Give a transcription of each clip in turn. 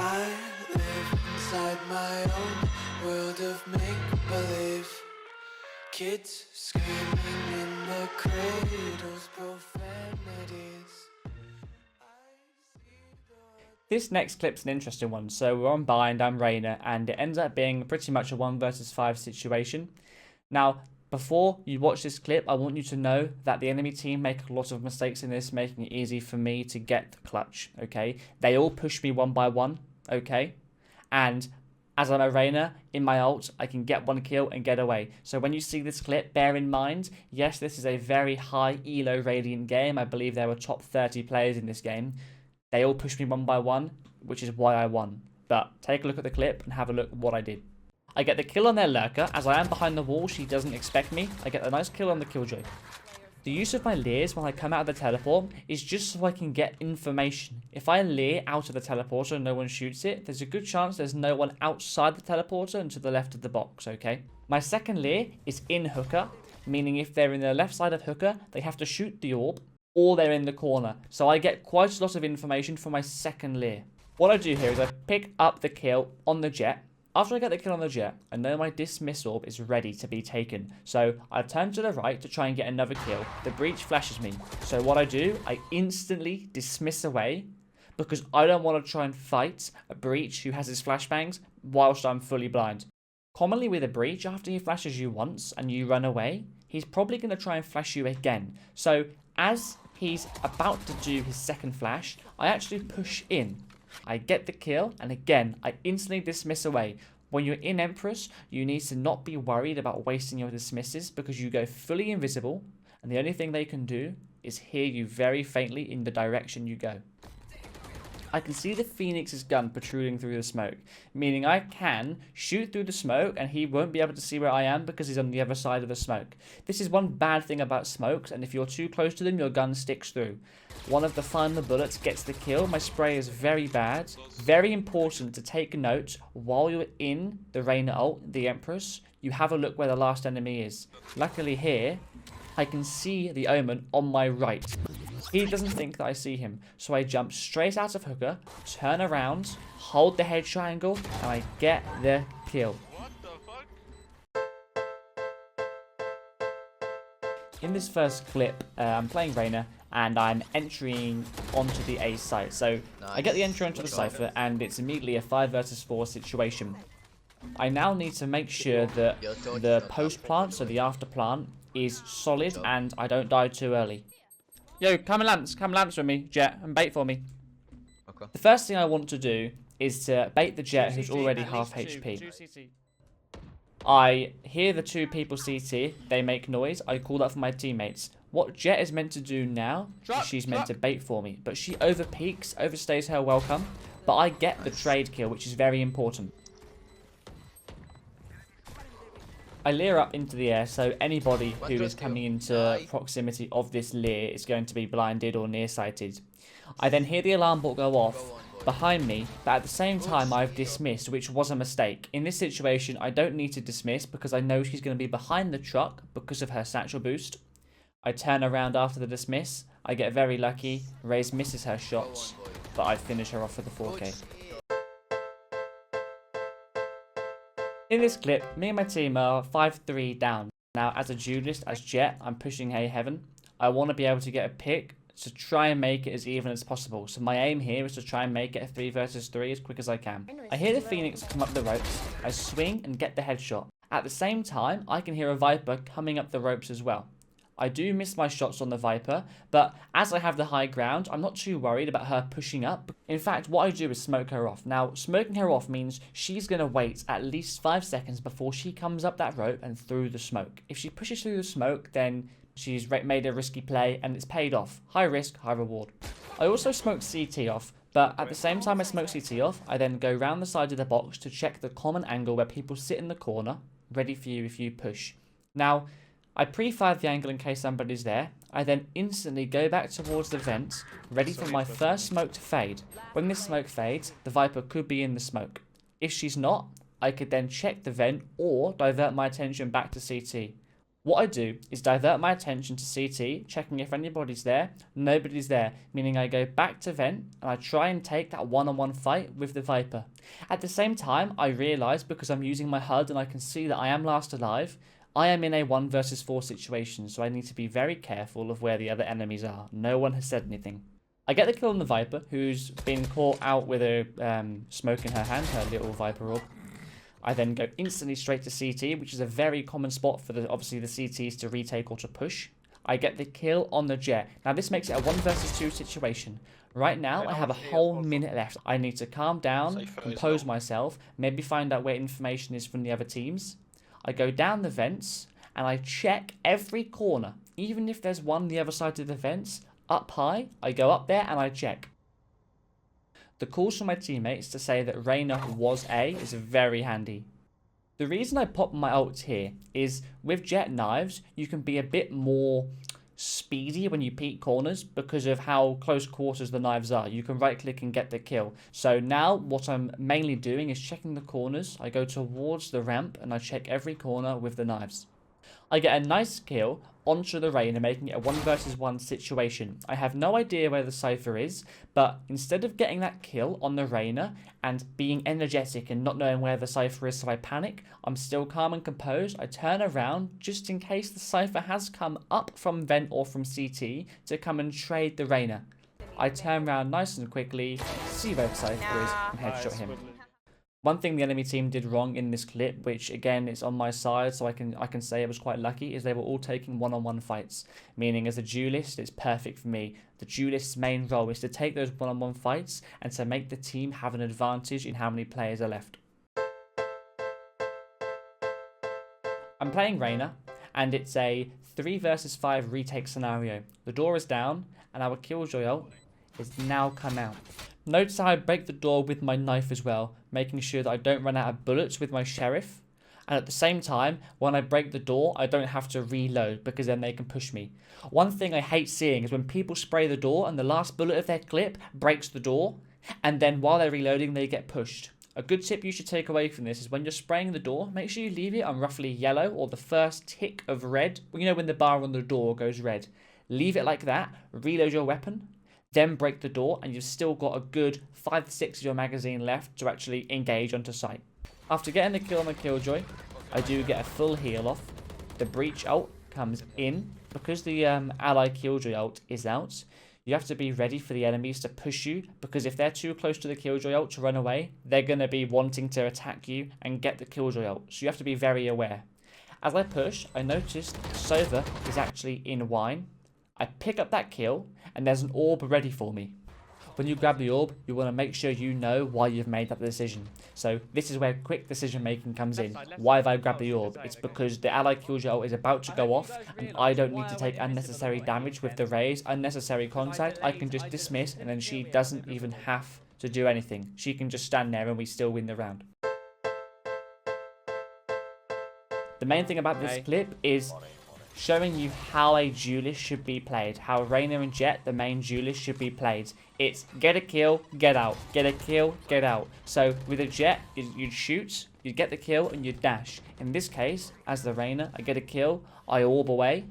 I live inside my own world of make-believe. Kids screaming in the cradles, profanities. This next clip's an interesting one. So we're on bind, I'm Reyna, and it ends up being pretty much a 1 versus 5 situation. Now, before you watch this clip, I want you to know that the enemy team make a lot of mistakes in this, making it easy for me to get the clutch, okay? They all push me one by one, okay? And as I'm a Reyna, in my ult, I can get one kill and get away. So when you see this clip, bear in mind, yes, this is a very high elo Radiant game. I believe there were top 30 players in this game. They all pushed me one by one, which is why I won. But take a look at the clip and have a look at what I did. I get the kill on their lurker. As I am behind the wall, she doesn't expect me. I get a nice kill on the killjoy. The use of my leers when I come out of the teleport is just so I can get information. If I leer out of the teleporter and no one shoots it, there's a good chance there's no one outside the teleporter and to the left of the box, okay? My second leer is in hooker, meaning if they're in the left side of hooker, they have to shoot the orb, or they're in the corner. So I get quite a lot of information from my second leer. What I do here is I pick up the kill on the Jett. After I get the kill on the Jett, I know my dismiss orb is ready to be taken. So I turn to the right to try and get another kill. The breach flashes me. So what I do, I instantly dismiss away because I don't want to try and fight a breach who has his flashbangs whilst I'm fully blind. Commonly with a breach, after he flashes you once and you run away, he's probably going to try and flash you again. So as he's about to do his second flash, I actually push in. I get the kill, and again, I instantly dismiss away. When you're in Empress, you need to not be worried about wasting your dismisses because you go fully invisible, and the only thing they can do is hear you very faintly in the direction you go. I can see the Phoenix's gun protruding through the smoke, meaning I can shoot through the smoke and he won't be able to see where I am because he's on the other side of the smoke. This is one bad thing about smokes, and if you're too close to them, your gun sticks through. One of the final bullets gets the kill. My spray is very bad. Very important to take note while you're in the Reyna ult, the Empress, you have a look where the last enemy is. Luckily here, I can see the Omen on my right. He doesn't think that I see him, so I jump straight out of hooker, turn around, hold the head triangle, and I get the kill. In this first clip, I'm playing Reyna, and I'm entering onto the A site. So I get the entry onto the cipher, and it's immediately a 5 versus 4 situation. I now need to make sure that the post plant, so the after plant, is solid, and I don't die too early. Yo, come lamps with me, Jett, and bait for me. Okay. The first thing I want to do is to bait the Jett who's already half HP. I hear the 2 people CT, they make noise, I call that for my teammates. What Jett is meant to do now is she's meant to bait for me, but she overpeaks, overstays her welcome, but I get the trade kill, which is very important. I leer up into the air, so anybody who is coming into proximity of this leer is going to be blinded or nearsighted. I then hear the alarm bot go off behind me, but at the same time I've dismissed, which was a mistake. In this situation, I don't need to dismiss because I know she's going to be behind the truck because of her satchel boost. I turn around after the dismiss, I get very lucky, Raze misses her shots, but I finish her off with the 4K. In this clip, me and my team are 5-3 down. Now, as a duelist, as Jett, I'm pushing A heaven. I want to be able to get a pick to try and make it as even as possible. So my aim here is to try and make it a 3 versus 3 as quick as I can. I hear the Phoenix come up the ropes. I swing and get the headshot. At the same time, I can hear a Viper coming up the ropes as well. I do miss my shots on the Viper, but as I have the high ground, I'm not too worried about her pushing up. In fact, what I do is smoke her off. Now, smoking her off means she's going to wait at least 5 seconds before she comes up that rope and through the smoke. If she pushes through the smoke, then she's made a risky play and it's paid off. High risk, high reward. I also smoke CT off, but at the same time I smoke CT off, I then go round the side of the box to check the common angle where people sit in the corner, ready for you if you push. Now, I pre-fire the angle in case somebody's there. I then instantly go back towards the vent, ready for my first smoke to fade. When this smoke fades, the Viper could be in the smoke. If she's not, I could then check the vent or divert my attention back to CT. What I do is divert my attention to CT, checking if anybody's there. Nobody's there, meaning I go back to vent and I try and take that one-on-one fight with the Viper. At the same time, I realise, because I'm using my HUD and I can see that I am last alive, I am in a 1 versus 4 situation, so I need to be very careful of where the other enemies are. No one has said anything. I get the kill on the Viper, who's been caught out with a smoke in her hand, her little Viper orb. I then go instantly straight to CT, which is a very common spot for obviously the CTs to retake or to push. I get the kill on the Jett. Now this makes it a 1 versus 2 situation. Right now I have a whole minute left. I need to calm down, compose myself, maybe find out where information is from the other teams. I go down the vents and I check every corner. Even if there's one the other side of the vents, up high, I go up there and I check. The calls from my teammates to say that Reyna was A is very handy. The reason I pop my ult here is with Jett knives, you can be a bit more speedy when you peek corners because of how close quarters the knives are. You can right click and get the kill. So now what I'm mainly doing is checking the corners. I go towards the ramp and I check every corner with the knives. I get a nice kill onto the Reyna, making it a 1 versus 1 situation. I have no idea where the Cypher is, but instead of getting that kill on the Reyna and being energetic and not knowing where the Cypher is, so I panic, I'm still calm and composed. I turn around just in case the Cypher has come up from vent or from CT to come and trade the Reyna. I turn around nice and quickly, see where the Cypher is, and headshot him. One thing the enemy team did wrong in this clip, which again is on my side, so I can say it was quite lucky, is they were all taking one-on-one fights. Meaning as a duelist, it's perfect for me. The duelist's main role is to take those one-on-one fights and to make the team have an advantage in how many players are left. I'm playing Reyna, and it's a 3 versus 5 retake scenario. The door is down, and our Killjoy ult is now come out. Notice how I break the door with my knife as well, making sure that I don't run out of bullets with my sheriff. And at the same time, when I break the door, I don't have to reload because then they can push me. One thing I hate seeing is when people spray the door and the last bullet of their clip breaks the door, and then while they're reloading, they get pushed. A good tip you should take away from this is when you're spraying the door, make sure you leave it on roughly yellow or the first tick of red. You know when the bar on the door goes red. Leave it like that, reload your weapon, then break the door, and you've still got a good 5 to 6 of your magazine left to actually engage onto site. After getting the kill on the Killjoy, I do get a full heal off. The breach ult comes in. Because the ally Killjoy ult is out, you have to be ready for the enemies to push you, because if they're too close to the Killjoy ult to run away, they're going to be wanting to attack you and get the Killjoy ult. So you have to be very aware. As I push, I noticed Sova is actually in wine. I pick up that kill, and there's an orb ready for me. When you grab the orb, you want to make sure you know why you've made that decision. So this is where quick decision making comes in. Why have I grabbed the orb? It's because the ally Killjoy is about to go off, and I don't need to take unnecessary damage with the raise, unnecessary contact. I can just dismiss, and then she doesn't even have to do anything. She can just stand there and we still win the round. The main thing about this clip is showing you how a duelist should be played. How Reyna and Jett, the main duelist, should be played. It's get a kill, get out. Get a kill, get out. So with a Jett, you'd shoot, you'd get the kill, and you'd dash. In this case, as the Reyna, I get a kill, I orb away.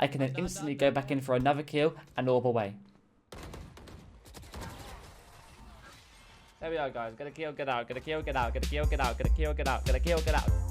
I can then instantly go back in for another kill and orb away. There we are, guys. Get a kill, get out. Get a kill, get out. Get a kill, get out. Get a kill, get out. Get a kill, get out.